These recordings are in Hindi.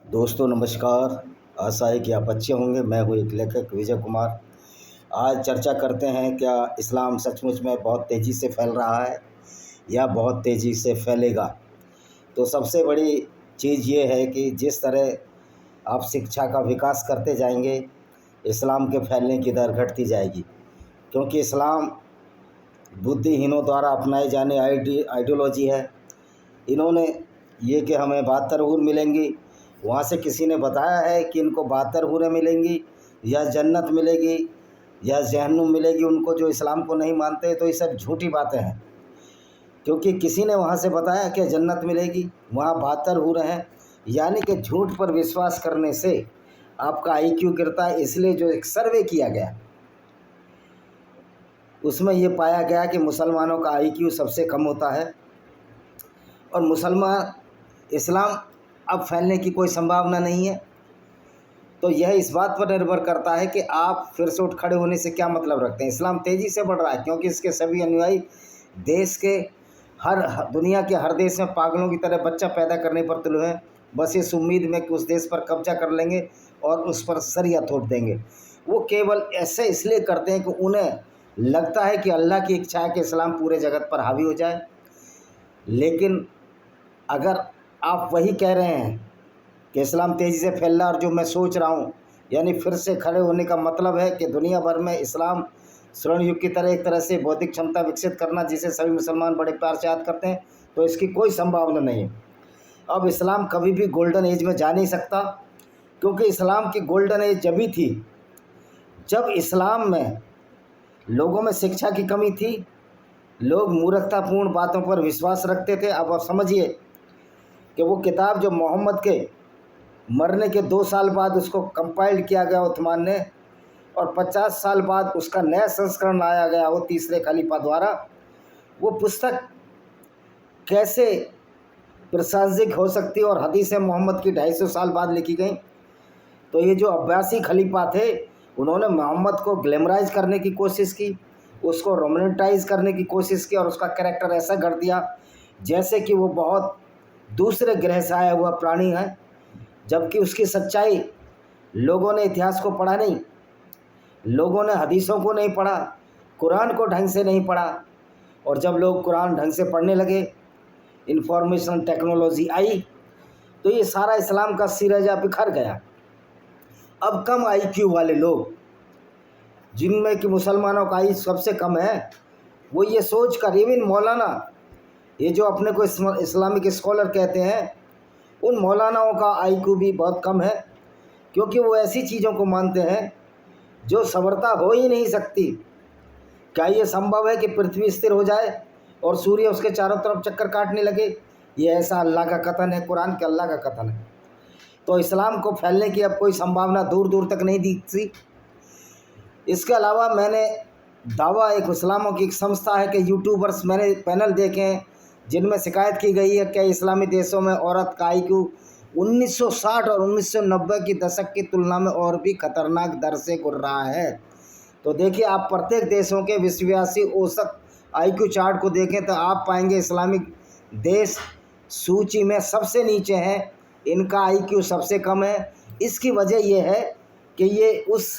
दोस्तों नमस्कार। आशा है कि आप अच्छे होंगे। मैं हूँ एक लेखक विजय कुमार। आज चर्चा करते हैं, क्या इस्लाम सचमुच में बहुत तेज़ी से फैल रहा है या बहुत तेज़ी से फैलेगा। तो सबसे बड़ी चीज़ ये है कि जिस तरह आप शिक्षा का विकास करते जाएंगे, इस्लाम के फैलने की दर घटती जाएगी, क्योंकि इस्लाम बुद्धिहीनों द्वारा अपनाए जाने आइडियोलॉजी है। इन्होंने ये कि हमें 72 हूर मिलेंगी, वहाँ से किसी ने बताया है कि इनको 72 हूरें मिलेंगी या जन्नत मिलेगी या जहन्नुम मिलेगी उनको जो इस्लाम को नहीं मानते। तो ये सब झूठी बातें हैं, क्योंकि किसी ने वहाँ से बताया कि जन्नत मिलेगी, वहाँ 72 हूरें हैं। यानी कि झूठ पर विश्वास करने से आपका आईक्यू गिरता है। इसलिए जो एक सर्वे किया गया उसमें ये पाया गया कि मुसलमानों का आईक्यू सबसे कम होता है और मुसलमान इस्लाम अब फैलने की कोई संभावना नहीं है। तो यह इस बात पर निर्भर करता है कि आप फिर से उठ खड़े होने से क्या मतलब रखते हैं। इस्लाम तेज़ी से बढ़ रहा है क्योंकि इसके सभी अनुयायी देश के दुनिया के हर देश में पागलों की तरह बच्चा पैदा करने पर तुले हैं, बस इस उम्मीद में कि उस देश पर कब्जा कर लेंगे और उस पर सरिया थोप देंगे। वो केवल ऐसे इसलिए करते हैं कि उन्हें लगता है कि अल्लाह की इच्छा है कि इस्लाम पूरे जगत पर हावी हो जाए। लेकिन अगर आप वही कह रहे हैं कि इस्लाम तेज़ी से फैल रहा है और जो मैं सोच रहा हूँ, यानी फिर से खड़े होने का मतलब है कि दुनिया भर में इस्लाम स्वर्ण युग की तरह एक तरह से बौद्धिक क्षमता विकसित करना, जिसे सभी मुसलमान बड़े प्यार से याद करते हैं, तो इसकी कोई संभावना नहीं है। अब इस्लाम कभी भी गोल्डन एज में जा नहीं सकता, क्योंकि इस्लाम की गोल्डन एज जब ही थी जब इस्लाम में लोगों में शिक्षा की कमी थी, लोग मूर्खतापूर्ण बातों पर विश्वास रखते थे। अब आप समझिए कि वो किताब जो मोहम्मद के मरने के 2 साल बाद उसको कंपाइल्ड किया गया उस्मान ने, और 50 साल बाद उसका नया संस्करण लाया गया वो तीसरे खलीफा द्वारा, वो पुस्तक कैसे प्रासंगिक हो सकती है। और हदीसें मोहम्मद की 250 साल बाद लिखी गई। तो ये जो अब्बासी खलीफा थे, उन्होंने मोहम्मद को ग्लैमराइज करने की कोशिश की, उसको रोमांटाइज करने की कोशिश की और उसका कैरेक्टर ऐसा कर दिया जैसे कि वो बहुत दूसरे ग्रह से आया हुआ प्राणी है, जबकि उसकी सच्चाई लोगों ने इतिहास को पढ़ा नहीं, लोगों ने हदीसों को नहीं पढ़ा, कुरान को ढंग से नहीं पढ़ा। और जब लोग कुरान ढंग से पढ़ने लगे, इंफॉर्मेशन टेक्नोलॉजी आई, तो ये सारा इस्लाम का सिरजा बिखर गया। अब कम आईक्यू वाले लोग, जिनमें कि मुसलमानों का आई सबसे कम है, वो ये सोच कर, इवन मौलाना, ये जो अपने को इस्लामिक स्कॉलर कहते हैं, उन मौलानाओं का आईक्यू भी बहुत कम है, क्योंकि वो ऐसी चीज़ों को मानते हैं जो संवरता हो ही नहीं सकती। क्या ये संभव है कि पृथ्वी स्थिर हो जाए और सूर्य उसके चारों तरफ चक्कर काटने लगे? ये ऐसा अल्लाह का कथन है, कुरान के अल्लाह का कथन है। तो इस्लाम को फैलने की अब कोई संभावना दूर दूर तक नहीं दिखती। इसके अलावा मैंने दावा, एक इस्लामों की एक संस्था है कि यूट्यूबर्स, मैंने पैनल देखे हैं जिनमें शिकायत की गई है कि इस्लामी देशों में औरत का आईक्यू 1960 और 1990 की दशक की तुलना में और भी खतरनाक दर से गिर रहा है। तो देखिए, आप प्रत्येक देशों के विश्वव्यापी औसत आईक्यू चार्ट को देखें तो आप पाएंगे इस्लामिक देश सूची में सबसे नीचे हैं, इनका आईक्यू सबसे कम है। इसकी वजह यह है कि ये उस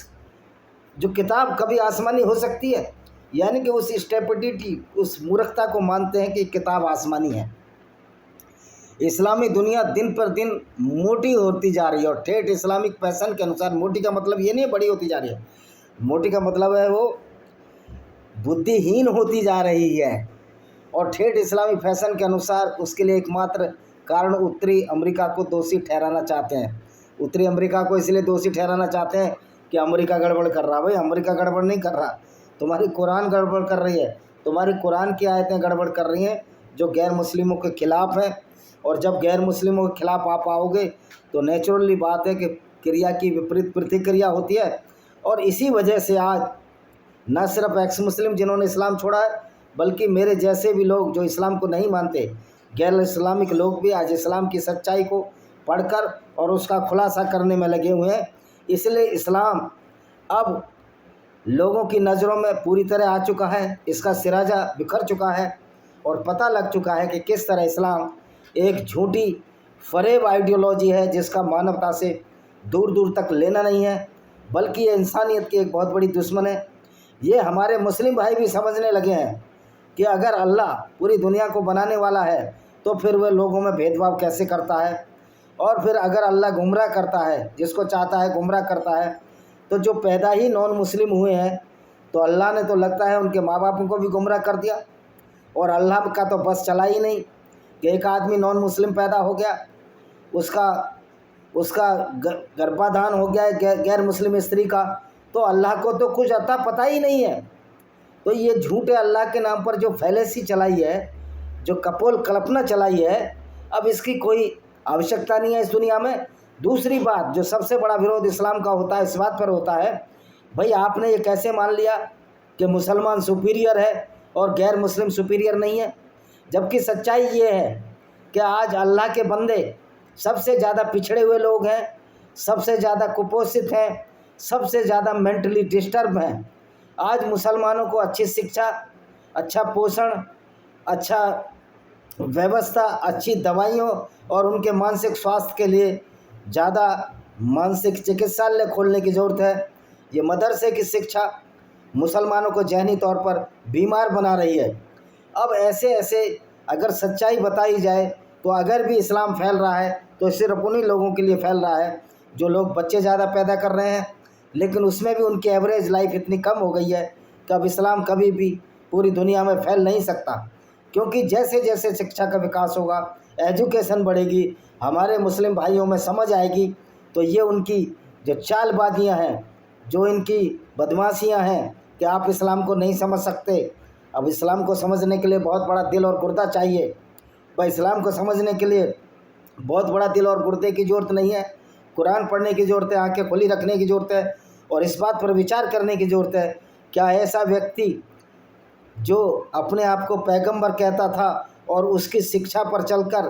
जो किताब कभी आसमानी हो सकती है, यानी कि उस स्टेपिडिटी, उस मूर्खता को मानते हैं कि किताब आसमानी है। इस्लामी दुनिया दिन पर दिन मोटी होती जा रही है, और ठेठ इस्लामिक फैशन के अनुसार, मोटी का मतलब ये नहीं बड़ी होती जा रही है, मोटी का मतलब है वो बुद्धिहीन होती जा रही है। और ठेठ इस्लामी फैशन के अनुसार उसके लिए एकमात्र कारण उत्तरी अमेरिका को दोषी ठहराना चाहते हैं। उत्तरी अमेरिका को इसलिए दोषी ठहराना चाहते हैं कि अमेरिका गड़बड़ कर रहा। भाई, अमेरिका गड़बड़ नहीं कर रहा, तुम्हारी कुरान गड़बड़ कर रही है, तुम्हारी कुरान की आयतें गड़बड़ कर रही हैं जो गैर मुस्लिमों के खिलाफ़ हैं। और जब गैर मुस्लिमों के खिलाफ़ आप आओगे तो नेचुरली बात है कि क्रिया की विपरीत प्रतिक्रिया होती है। और इसी वजह से आज न सिर्फ एक्स मुस्लिम जिन्होंने इस्लाम छोड़ा है, बल्कि मेरे जैसे भी लोग जो इस्लाम को नहीं मानते, गैर इस्लामिक लोग भी आज इस्लाम की सच्चाई को पढ़कर और उसका खुलासा करने में लगे हुए हैं। इसलिए इस्लाम अब लोगों की नज़रों में पूरी तरह आ चुका है, इसका सिराजा बिखर चुका है और पता लग चुका है कि किस तरह इस्लाम एक झूठी फरेब आइडियोलॉजी है जिसका मानवता से दूर दूर तक लेना नहीं है, बल्कि ये इंसानियत की एक बहुत बड़ी दुश्मन है। ये हमारे मुस्लिम भाई भी समझने लगे हैं कि अगर अल्लाह पूरी दुनिया को बनाने वाला है तो फिर वह लोगों में भेदभाव कैसे करता है, और फिर अगर अल्लाह गुमराह करता है, जिसको चाहता है गुमराह करता है, तो जो पैदा ही नॉन मुस्लिम हुए हैं तो अल्लाह ने तो लगता है उनके माँ बापों को भी गुमराह कर दिया। और अल्लाह का तो बस चला ही नहीं कि एक आदमी नॉन मुस्लिम पैदा हो गया, उसका गर्भाधान हो गया है गैर मुस्लिम स्त्री का, तो अल्लाह को तो कुछ अता पता ही नहीं है। तो ये झूठे अल्लाह के नाम पर जो फैलेसी चलाई है, जो कपोल कल्पना चलाई है, अब इसकी कोई आवश्यकता नहीं है इस दुनिया में। दूसरी बात, जो सबसे बड़ा विरोध इस्लाम का होता है, इस बात पर होता है, भाई आपने ये कैसे मान लिया कि मुसलमान सुपीरियर है और गैर मुस्लिम सुपीरियर नहीं है, जबकि सच्चाई ये है कि आज अल्लाह के बंदे सबसे ज़्यादा पिछड़े हुए लोग हैं, सबसे ज़्यादा कुपोषित हैं, सबसे ज़्यादा मेंटली डिस्टर्ब हैं। आज मुसलमानों को अच्छी शिक्षा, अच्छा पोषण, अच्छा व्यवस्था, अच्छी दवाइयों और उनके मानसिक स्वास्थ्य के लिए ज़्यादा मानसिक चिकित्सालय खोलने की ज़रूरत है। ये मदरसे की शिक्षा मुसलमानों को ज़हनी तौर पर बीमार बना रही है। अब ऐसे ऐसे अगर सच्चाई बताई जाए तो अगर भी इस्लाम फैल रहा है तो सिर्फ उन्हीं लोगों के लिए फैल रहा है जो लोग बच्चे ज़्यादा पैदा कर रहे हैं, लेकिन उसमें भी उनकी एवरेज लाइफ इतनी कम हो गई है कि अब इस्लाम कभी भी पूरी दुनिया में फैल नहीं सकता। क्योंकि जैसे जैसे शिक्षा का विकास होगा, एजुकेशन बढ़ेगी, हमारे मुस्लिम भाइयों में समझ आएगी, तो ये उनकी जो चालबाजियाँ हैं, जो इनकी बदमाशियाँ हैं कि आप इस्लाम को नहीं समझ सकते। अब इस्लाम को समझने के लिए बहुत बड़ा दिल और गुर्दा चाहिए। भाई इस्लाम को समझने के लिए बहुत बड़ा दिल और गुर्दे की ज़रूरत नहीं है, कुरान पढ़ने की ज़रूरत है, आंखें खुली रखने की ज़रूरत है और इस बात पर विचार करने की ज़रूरत है, क्या ऐसा व्यक्ति जो अपने आप को पैगंबर कहता था और उसकी शिक्षा पर चलकर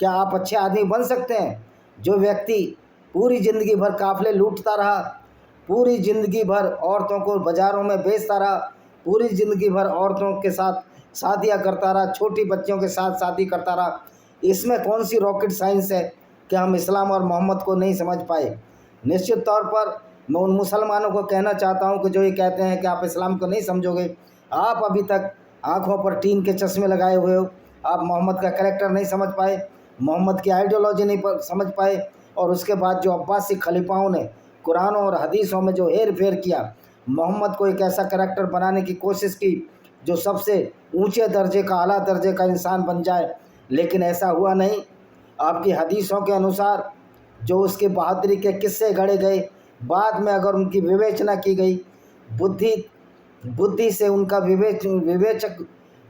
क्या आप अच्छे आदमी बन सकते हैं? जो व्यक्ति पूरी ज़िंदगी भर काफ़िले लूटता रहा, पूरी ज़िंदगी भर औरतों को बाज़ारों में बेचता रहा, पूरी ज़िंदगी भर औरतों के साथ शादियाँ करता रहा, छोटी बच्चियों के साथ शादी करता रहा, इसमें कौन सी रॉकेट साइंस है कि हम इस्लाम और मोहम्मद को नहीं समझ पाए? निश्चित तौर पर मैं उन मुसलमानों को कहना चाहता हूं कि जो ये कहते हैं कि आप इस्लाम को नहीं समझोगे, आप अभी तक आंखों पर टीन के चश्मे लगाए हुए हो, आप मोहम्मद का कैरेक्टर नहीं समझ पाए, मोहम्मद की आइडियोलॉजी नहीं समझ पाए, और उसके बाद जो अब्बासी खलीफाओं ने कुरान और हदीसों में जो हेर फेर किया, मोहम्मद को एक ऐसा कैरेक्टर बनाने की कोशिश की जो सबसे ऊंचे दर्जे का, आला दर्जे का इंसान बन जाए, लेकिन ऐसा हुआ नहीं। आपकी हदीसों के अनुसार जो उसकी बहादुरी के किस्से गढ़े गए, बाद में अगर उनकी विवेचना की गई, बुद्धि से उनका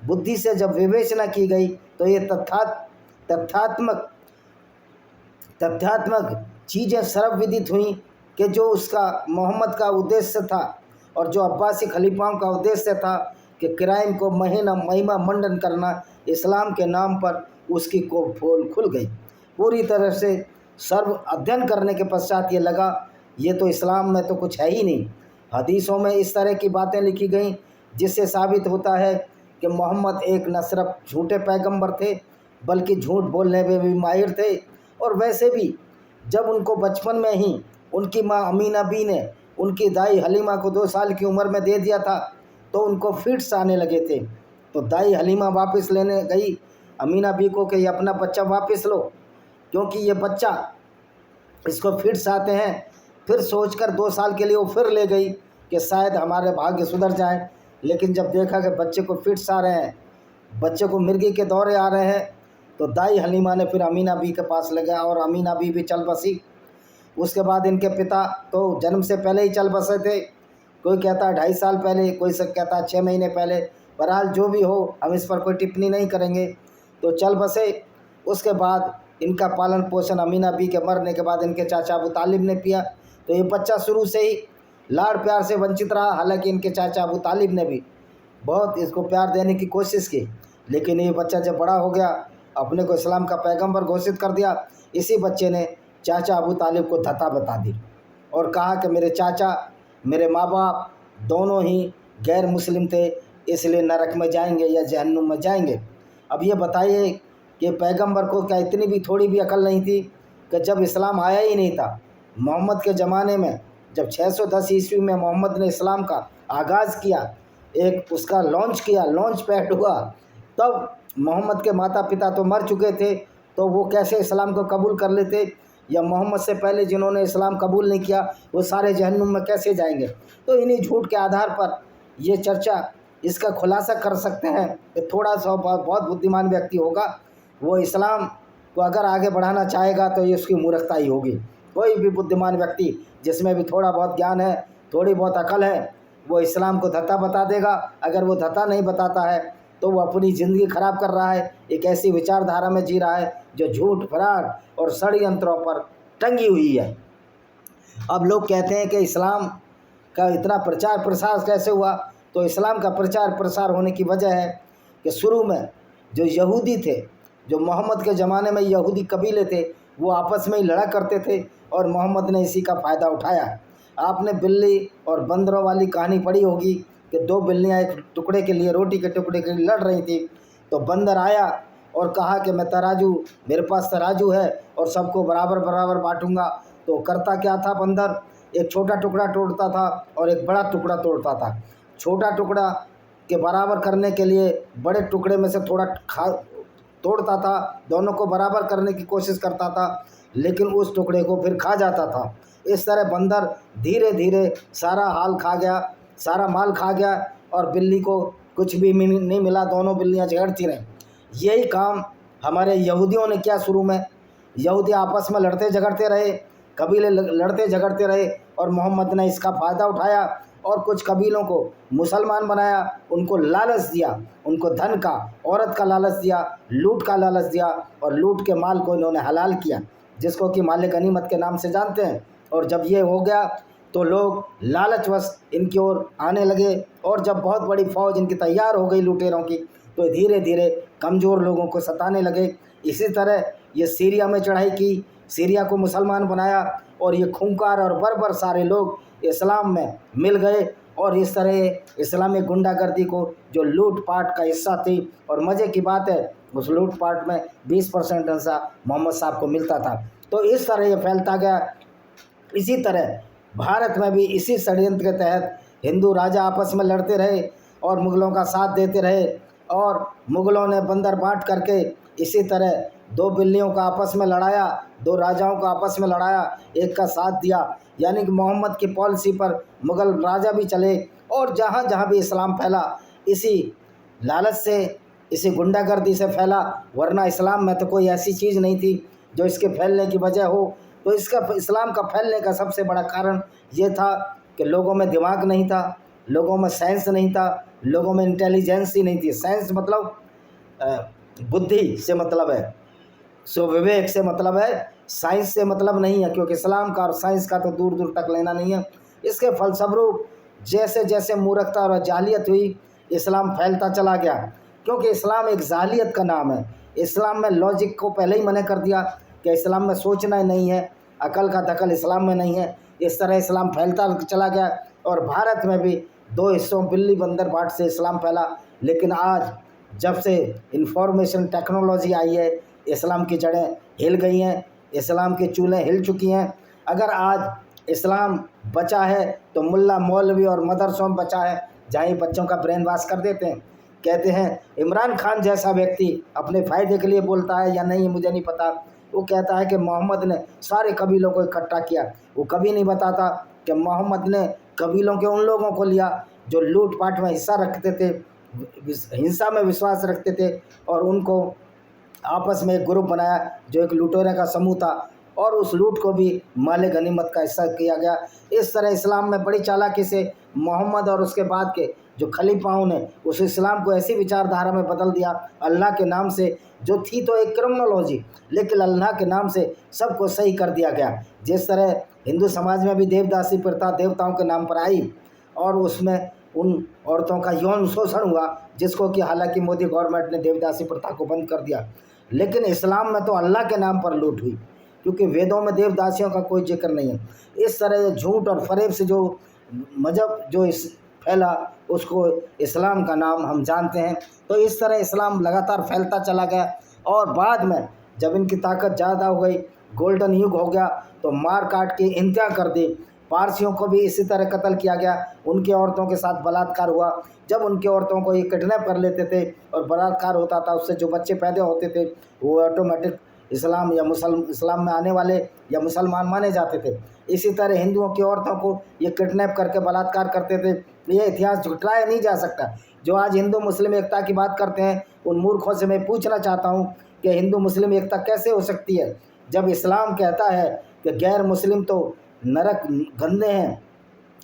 बुद्धि से जब विवेचना की गई तो ये तथ्यात्मक चीज़ें सर्वविदित हुई कि जो उसका मोहम्मद का उद्देश्य था और जो अब्बासी खलीफाओं का उद्देश्य था कि क्राइम को महिमा मंडन करना, इस्लाम के नाम पर उसकी को पोल खुल गई। पूरी तरह से सर्व अध्ययन करने के पश्चात ये लगा ये तो इस्लाम में तो कुछ है ही नहीं। हदीसों में इस तरह की बातें लिखी गई जिससे साबित होता है कि मोहम्मद एक न सिर्फ झूठे पैगंबर थे बल्कि झूठ बोलने में भी माहिर थे। और वैसे भी जब उनको बचपन में ही उनकी माँ अमीना बी ने उनकी दाई हलीमा को 2 साल की उम्र में दे दिया था तो उनको फिट्स आने लगे थे। तो दाई हलीमा वापस लेने गई अमीना बी को कि ये अपना बच्चा वापस लो, क्योंकि ये बच्चा इसको फिट्स आते हैं। फिर सोचकर 2 साल के लिए वो फिर ले गई कि शायद हमारे भाग्य सुधर जाएं। लेकिन जब देखा कि बच्चे को फिट्स आ रहे हैं, बच्चे को मिर्गी के दौरे आ रहे हैं, तो दाई हलीमा ने फिर अमीना बी के पास ले गया और अमीना बी भी चल बसी। उसके बाद इनके पिता तो जन्म से पहले ही चल बसे थे, कोई कहता है 2.5 साल पहले, कोई सब कहता है 6 महीने पहले, बहरहाल जो भी हो हम इस पर कोई टिप्पणी नहीं करेंगे। तो चल बसे। उसके बाद इनका पालन पोषण अमीना बी के मरने के बाद इनके चाचा अबू तालिब ने किया। तो ये बच्चा शुरू से ही लाड़ प्यार से वंचित रहा। हालांकि इनके चाचा अबू तालिब ने भी बहुत इसको प्यार देने की कोशिश की, लेकिन ये बच्चा जब बड़ा हो गया, अपने को इस्लाम का पैगंबर घोषित कर दिया। इसी बच्चे ने चाचा अबू तालिब को धता बता दी और कहा कि मेरे चाचा, मेरे माँ बाप दोनों ही गैर मुस्लिम थे, इसलिए नरक में जाएंगे या जहन्नुम में जाएंगे। अब ये बताइए कि पैगंबर को क्या इतनी भी थोड़ी भी अकल नहीं थी कि जब इस्लाम आया ही नहीं था, मोहम्मद के ज़माने में जब 610 ईस्वी में मोहम्मद ने इस्लाम का आगाज़ किया, एक उसका लॉन्च किया, लॉन्च पैड हुआ, तब मोहम्मद के माता पिता तो मर चुके थे, तो वो कैसे इस्लाम को कबूल कर लेते, या मोहम्मद से पहले जिन्होंने इस्लाम कबूल नहीं किया वो सारे जहन्नुम में कैसे जाएंगे। तो इन्हीं झूठ के आधार पर ये चर्चा, इसका खुलासा कर सकते हैं कि थोड़ा सा बहुत बुद्धिमान व्यक्ति होगा, वो इस्लाम को अगर आगे बढ़ाना चाहेगा तो ये उसकी मूर्खता ही होगी। कोई भी बुद्धिमान व्यक्ति जिसमें भी थोड़ा बहुत ज्ञान है, थोड़ी बहुत अकल है, वो इस्लाम को धत्ता बता देगा। अगर वो धत्ता नहीं बताता है तो वो अपनी ज़िंदगी ख़राब कर रहा है, एक ऐसी विचारधारा में जी रहा है जो झूठ फराड और षड्यंत्रों पर टंगी हुई है। अब लोग कहते हैं कि इस्लाम का इतना प्रचार प्रसार कैसे हुआ, तो इस्लाम का प्रचार प्रसार होने की वजह है कि शुरू में जो यहूदी थे, जो मोहम्मद के ज़माने में यहूदी कबीले थे, वो आपस में ही लड़ा करते थे और मोहम्मद ने इसी का फ़ायदा उठाया। आपने बिल्ली और बंदरों वाली कहानी पढ़ी होगी कि दो बिल्लियाँ एक टुकड़े के लिए, रोटी के टुकड़े के लिए लड़ रही थी, तो बंदर आया और कहा कि मैं तराजू, मेरे पास तराजू है और सबको बराबर बराबर बांटूंगा। तो करता क्या था बंदर, एक छोटा टुकड़ा तोड़ता था और एक बड़ा टुकड़ा तोड़ता था। छोटा टुकड़ा के बराबर करने के लिए बड़े टुकड़े में से थोड़ा तोड़ता था, दोनों को बराबर करने की कोशिश करता था, लेकिन उस टुकड़े को फिर खा जाता था। इस तरह बंदर धीरे धीरे सारा हाल खा गया, सारा माल खा गया और बिल्ली को कुछ भी नहीं मिला, दोनों बिल्लियां झगड़ती रहीं। यही काम हमारे यहूदियों ने किया। शुरू में यहूदी आपस में लड़ते झगड़ते रहे, कबीले लड़ते झगड़ते रहे और मोहम्मद ने इसका फ़ायदा उठाया और कुछ कबीलों को मुसलमान बनाया, उनको लालच दिया, उनको धन का, औरत का लालच दिया, लूट का लालच दिया और लूट के माल को इन्होंने हलाल किया, जिसको कि माल गनीमत के नाम से जानते हैं। और जब ये हो गया तो लोग लालचवश इनकी ओर आने लगे और जब बहुत बड़ी फ़ौज इनकी तैयार हो गई लुटेरों की, तो धीरे धीरे कमज़ोर लोगों को सताने लगे। इसी तरह ये सीरिया में चढ़ाई की, सीरिया को मुसलमान बनाया और ये खूंखार और बर्बर सारे लोग इस्लाम में मिल गए और इस तरह इस्लामिक गुंडागर्दी को, जो लूटपाट का हिस्सा थी, और मज़े की बात है उस लूटपाट में 20% हिस्सा मोहम्मद साहब को मिलता था। तो इस तरह ये फैलता गया। इसी तरह भारत में भी इसी षड्यंत्र के तहत हिंदू राजा आपस में लड़ते रहे और मुग़लों का साथ देते रहे और मुग़लों ने बंदर बांट करके इसी तरह दो बिल्लियों का आपस में लड़ाया, दो राजाओं का आपस में लड़ाया, एक का साथ दिया। यानी कि मोहम्मद की पॉलिसी पर मुग़ल राजा भी चले और जहाँ जहाँ भी इस्लाम फैला इसी लालच से, इसी गुंडागर्दी से फैला, वरना इस्लाम में तो कोई ऐसी चीज़ नहीं थी जो इसके फैलने की वजह हो। तो इसका इस्लाम का फैलने का सबसे बड़ा कारण ये था कि लोगों में दिमाग नहीं था, लोगों में साइंस नहीं था, लोगों में इंटेलिजेंस ही नहीं थी। साइंस मतलब बुद्धि से मतलब है, सो विवेक से मतलब है, साइंस से मतलब नहीं है, क्योंकि इस्लाम का और साइंस का तो दूर दूर तक लेना नहीं है। इसके फलस्वरूप जैसे जैसे मूर्खता और जालियत हुई, इस्लाम फैलता चला गया, क्योंकि इस्लाम एक जालियत का नाम है। इस्लाम में लॉजिक को पहले ही मना कर दिया कि इस्लाम में सोचना ही नहीं है, अकल का दखल इस्लाम में नहीं है। इस तरह इस्लाम फैलता चला गया और भारत में भी दो हिस्सों, बिल्ली बंदर बाट से इस्लाम फैला। लेकिन आज जब से इंफॉर्मेशन टेक्नोलॉजी आई है, इस्लाम की जड़ें हिल गई हैं, इस्लाम के चूल्हे हिल चुकी हैं। अगर आज इस्लाम बचा है तो मुल्ला मौलवी और मदरसों में बचा है, जहाँ बच्चों का ब्रेन वॉश कर देते हैं। कहते हैं इमरान खान जैसा व्यक्ति अपने फ़ायदे के लिए बोलता है या नहीं मुझे नहीं पता, वो कहता है कि मोहम्मद ने सारे कबीलों को इकट्ठा किया। वो कभी नहीं बताता कि मोहम्मद ने कबीलों के उन लोगों को लिया जो लूटपाट में हिस्सा रखते थे, हिंसा में विश्वास रखते थे, और उनको आपस में एक ग्रुप बनाया जो एक लुटेरों का समूह था और उस लूट को भी माल गनीमत का हिस्सा किया गया। इस तरह इस्लाम में बड़ी चालाकी से मोहम्मद और उसके बाद के जो खलीफाओं ने उस इस्लाम को ऐसी विचारधारा में बदल दिया, अल्लाह के नाम से, जो थी तो एक क्रिमिनोलॉजी, लेकिन अल्लाह के नाम से सबको सही कर दिया गया। जिस तरह हिंदू समाज में भी देवदासी प्रथा देवताओं के नाम पर आई और उसमें उन औरतों का यौन शोषण हुआ, जिसको कि हालांकि मोदी गवर्नमेंट ने देवदासी प्रथा को बंद कर दिया, लेकिन इस्लाम में तो अल्लाह के नाम पर लूट हुई, क्योंकि वेदों में देवदासियों का कोई जिक्र नहीं है। इस तरह झूठ और फरेब से जो मजहब जो इस फैला, उसको इस्लाम का नाम हम जानते हैं। तो इस तरह इस्लाम लगातार फैलता चला गया और बाद में जब इनकी ताकत ज़्यादा हो गई, गोल्डन युग हो गया, तो मार काट के इंतहा कर दी। पारसियों को भी इसी तरह कत्ल किया गया, उनकी औरतों के साथ बलात्कार हुआ। जब उनकी औरतों को ये किडनैप कर लेते थे और बलात्कार होता था, उससे जो बच्चे पैदा होते थे वो ऑटोमेटिक इस्लाम या इस्लाम में आने वाले या मुसलमान माने जाते थे। इसी तरह हिंदुओं की औरतों को ये किडनैप करके बलात्कार करते थे। ये इतिहास झुटलाया नहीं जा सकता। जो आज हिंदू मुस्लिम एकता की बात करते हैं, उन मूर्खों से मैं पूछना चाहता हूँ कि हिंदू मुस्लिम एकता कैसे हो सकती है, जब इस्लाम कहता है कि गैर मुस्लिम तो नरक गंदे हैं,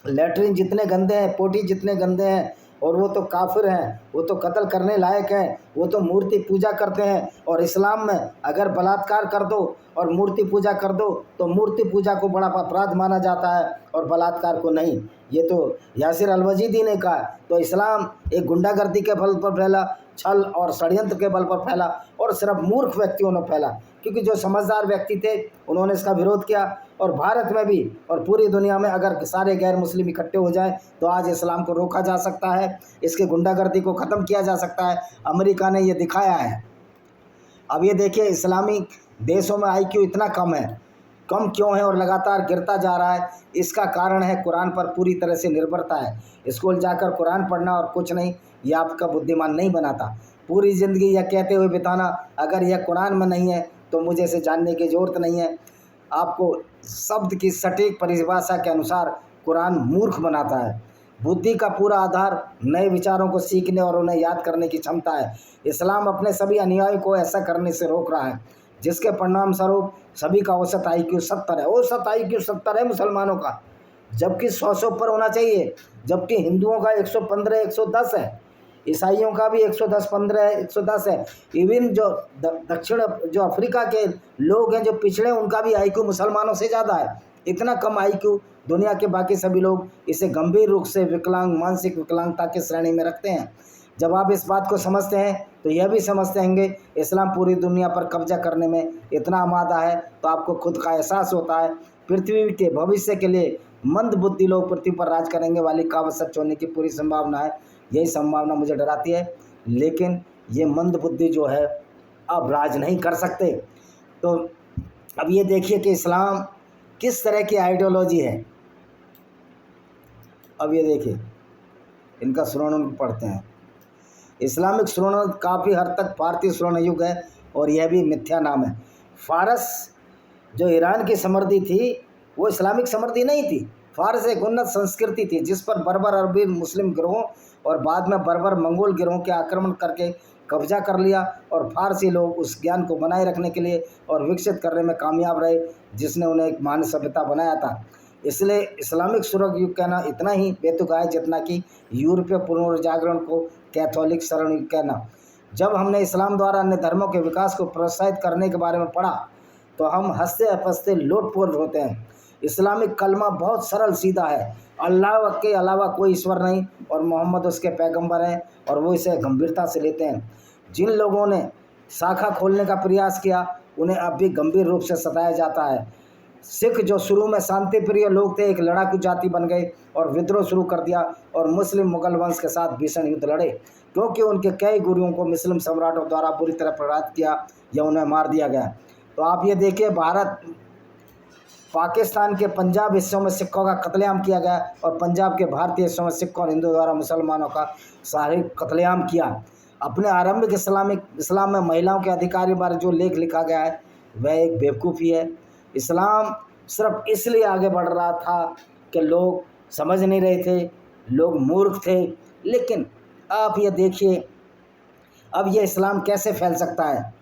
लेटरिन जितने गंदे हैं, पोटी जितने गंदे हैं, और वो तो काफिर हैं, वो तो कत्ल करने लायक हैं, वो तो मूर्ति पूजा करते हैं। और इस्लाम में अगर बलात्कार कर दो और मूर्ति पूजा कर दो तो मूर्ति पूजा को बड़ा अपराध माना जाता है और बलात्कार को नहीं। ये तो यासिर अलवजीदी ने कहा। तो इस्लाम एक गुंडागर्दी के बल पर फैला, छल और षड्यंत्र के बल पर फैला, और सिर्फ मूर्ख व्यक्तियों ने फैला, क्योंकि जो समझदार व्यक्ति थे उन्होंने इसका विरोध किया। और भारत में भी और पूरी दुनिया में अगर सारे गैर मुस्लिम इकट्ठे हो जाएं तो आज इस्लाम को रोका जा सकता है, इसके गुंडागर्दी को ख़त्म किया जा सकता है। अमेरिका ने ये दिखाया है। अब ये देखिए, इस्लामिक देशों में IQ इतना कम है, कम क्यों है और लगातार गिरता जा रहा है? इसका कारण है कुरान पर पूरी तरह से निर्भरता है। स्कूल जाकर कुरान पढ़ना और कुछ नहीं, यह आपका बुद्धिमान नहीं बनाता। पूरी ज़िंदगी यह कहते हुए बिताना, अगर यह कुरान में नहीं है तो मुझे इसे जानने की ज़रूरत नहीं है। आपको शब्द की सटीक परिभाषा के अनुसार कुरान मूर्ख बनाता है। बुद्धि का पूरा आधार नए विचारों को सीखने और उन्हें याद करने की क्षमता है। इस्लाम अपने सभी अनुयायियों को ऐसा करने से रोक रहा है, जिसके परिणाम स्वरूप सभी का औसत IQ 70 है। औसत IQ 70 है मुसलमानों का, जबकि 100 से ऊपर होना चाहिए। जबकि हिंदुओं का 115 110 है, ईसाइयों का भी 110 15 110 है। इवन जो दक्षिण जो अफ्रीका के लोग हैं जो पिछड़े, उनका भी IQ मुसलमानों से ज़्यादा है। इतना कम IQ दुनिया के बाकी सभी लोग इसे गंभीर रूप से विकलांग, मानसिक विकलांगता की श्रेणी में रखते हैं। जब आप इस बात को समझते हैं तो यह भी समझते होंगे इस्लाम पूरी दुनिया पर कब्जा करने में इतना आमादा है, तो आपको खुद का एहसास होता है। पृथ्वी के भविष्य के लिए मंद बुद्धि लोग पृथ्वी पर राज करेंगे वाली कहावत सच होने की पूरी संभावना है। यही संभावना मुझे डराती है, लेकिन ये मंद बुद्धि जो है अब राज नहीं कर सकते। तो अब ये देखिए कि इस्लाम किस तरह की आइडियोलॉजी है। अब ये देखिए, इनका स्वर्ण पढ़ते हैं। इस्लामिक स्वर्ण काफ़ी हद तक भारतीय स्वर्ण युग है, और यह भी मिथ्या नाम है। फारस जो ईरान की समृद्धि थी वो इस्लामिक समृद्धि नहीं थी। फारस एक उन्नत संस्कृति थी जिस पर बर्बर अरबी मुस्लिम गिरोहों और बाद में बर्बर मंगोल गिरोहों के आक्रमण करके कब्जा कर लिया, और फारसी लोग उस ज्ञान को बनाए रखने के लिए और विकसित करने में कामयाब रहे, जिसने उन्हें एक महान सभ्यता बनाया था। इसलिए इस्लामिक स्वर्ण युग कहना इतना ही बेतुका है जितना कि यूरोपीय पुनर्जागरण को कैथोलिक स्वर्ण युग कहना। जब हमने इस्लाम द्वारा अन्य धर्मों के विकास को प्रोत्साहित करने के बारे में पढ़ा तो हम हंसते हंसते लोटपोट होते हैं। इस्लामिक कलमा बहुत सरल सीधा है, अल्लाह के अलावा कोई ईश्वर नहीं और मोहम्मद उसके पैगंबर हैं, और वो इसे गंभीरता से लेते हैं। जिन लोगों ने शाखा खोलने का प्रयास किया उन्हें अब भी गंभीर रूप से सताया जाता है। सिख जो शुरू में शांति प्रिय लोग थे, एक लड़ाकू जाति बन गए और विद्रोह शुरू कर दिया, और मुस्लिम मुगल वंश के साथ भीषण युद्ध लड़े, क्योंकि उनके कई गुरुओं को मुस्लिम सम्राटों द्वारा बुरी तरह प्रभावित किया या उन्हें मार दिया गया। तो आप ये देखिए, भारत पाकिस्तान के पंजाब हिस्सों में सिखों का कत्लेआम किया गया, और पंजाब के भारतीय हिस्सों में सिखों और हिंदुओं द्वारा मुसलमानों का शारीरिक कत्लेआम किया। अपने आरंभिक इस्लाम में महिलाओं के अधिकार के बारे जो लेख लिखा गया है वह एक बेवकूफ़ी है। इस्लाम सिर्फ इसलिए आगे बढ़ रहा था कि लोग समझ नहीं रहे थे, लोग मूर्ख थे। लेकिन आप ये देखिए, अब ये इस्लाम कैसे फैल सकता है।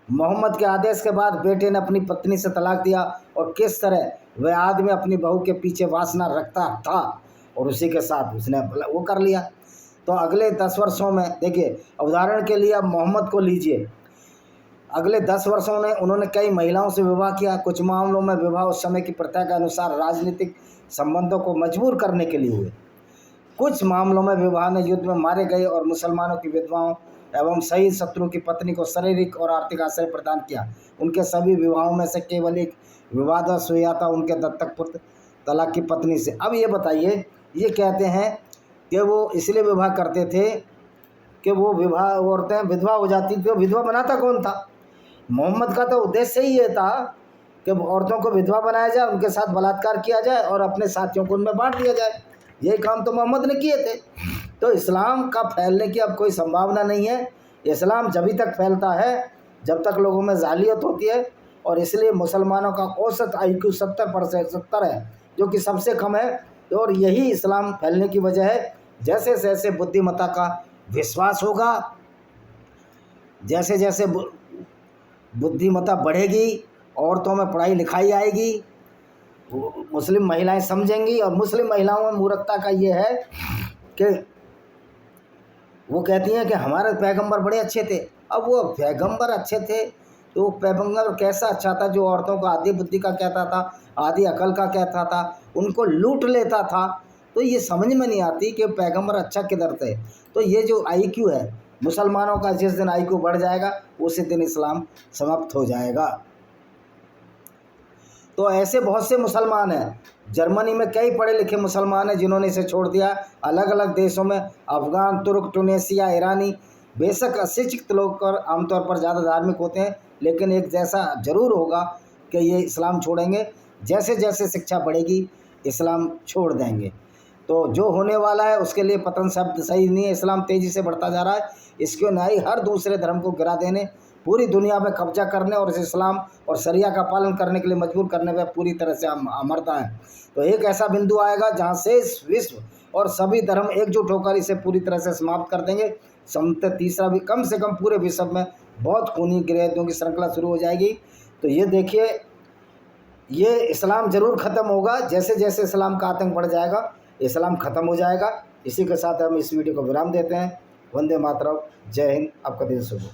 मोहम्मद के आदेश के बाद बेटे ने अपनी पत्नी से तलाक दिया, और किस तरह वह आदमी अपनी बहू के पीछे वासना रखता था और उसी के साथ उसने वो कर लिया। तो अगले 10 वर्षों में देखिए, उदाहरण के लिए अब मोहम्मद को लीजिए, अगले 10 वर्षों में उन्होंने कई महिलाओं से विवाह किया। कुछ मामलों में विवाह उस समय की प्रथा के अनुसार राजनीतिक संबंधों को मजबूर करने के लिए हुए। कुछ मामलों में विवाह में युद्ध में मारे गए और मुसलमानों की विधवाओं एवं शहीद शत्रु की पत्नी को शारीरिक और आर्थिक आश्रय प्रदान किया। उनके सभी विवाहों में से केवल एक विवादवश हुआ था उनके दत्तक पुत्र तलाक की पत्नी से। अब ये बताइए, ये कहते हैं कि वो इसलिए विवाह करते थे कि वो विवाह औरतें विधवा हो जाती थी। तो विधवा बनाता कौन था? मोहम्मद का तो उद्देश्य ही ये था कि औरतों को विधवा बनाया जाए, उनके साथ बलात्कार किया जाए और अपने साथियों को उनमें बांट दिया जाए। यही काम तो मोहम्मद ने किए थे। तो इस्लाम का फैलने की अब कोई संभावना नहीं है। इस्लाम जब तक फैलता है जब तक लोगों में जालियत होती है, और इसलिए मुसलमानों का औसत IQ 70 है, जो कि सबसे कम है। और यही इस्लाम फैलने की वजह है। जैसे जैसे बुद्धिमत्ता का विश्वास होगा, जैसे जैसे बुद्धिमत्ता बढ़ेगी, औरतों में पढ़ाई लिखाई आएगी, मुस्लिम महिलाएं समझेंगी। और मुस्लिम महिलाओं में मूर्खता का ये है कि वो कहती हैं कि हमारे पैगंबर बड़े अच्छे थे। अब वो पैगंबर अच्छे थे तो वो पैगंबर कैसा अच्छा था जो औरतों को आधी बुद्धि का कहता था, आधी अकल का कहता था, उनको लूट लेता था। तो ये समझ में नहीं आती कि पैगंबर अच्छा किधर थे। तो ये जो IQ है मुसलमानों का, जिस दिन IQ बढ़ जाएगा उसी दिन इस्लाम समाप्त हो जाएगा। तो ऐसे बहुत से मुसलमान हैं। जर्मनी में कई पढ़े लिखे मुसलमान हैं जिन्होंने इसे छोड़ दिया। अलग अलग देशों में अफ़गान, तुर्क, टूनेशिया, ईरानी, बेशक अशिक्षित लोग पर आमतौर पर ज़्यादा धार्मिक होते हैं, लेकिन एक जैसा ज़रूर होगा कि ये इस्लाम छोड़ेंगे। जैसे जैसे शिक्षा बढ़ेगी इस्लाम छोड़ देंगे। तो जो होने वाला है उसके लिए पतन शब्द सही नहीं है। इस्लाम तेज़ी से बढ़ता जा रहा है। इसके न्याय हर दूसरे धर्म को गिरा देने, पूरी दुनिया में कब्जा करने और इस इस्लाम और शरिया का पालन करने के लिए मजबूर करने पर पूरी तरह से अमरता है। तो एक ऐसा बिंदु आएगा जहाँ से इस विश्व और सभी धर्म एकजुट होकर इसे पूरी तरह से समाप्त कर देंगे। तीसरा भी कम से कम पूरे विश्व में बहुत खूनी गिरफ्तारियों की श्रृंखला शुरू हो जाएगी। तो ये देखिए, ये इस्लाम ज़रूर ख़त्म होगा। जैसे जैसे इस्लाम का आतंक बढ़ जाएगा इस्लाम ख़त्म हो जाएगा। इसी के साथ हम इस वीडियो को विराम देते हैं। वंदे मातरम। जय हिंद। आपका दिन शुभ हो।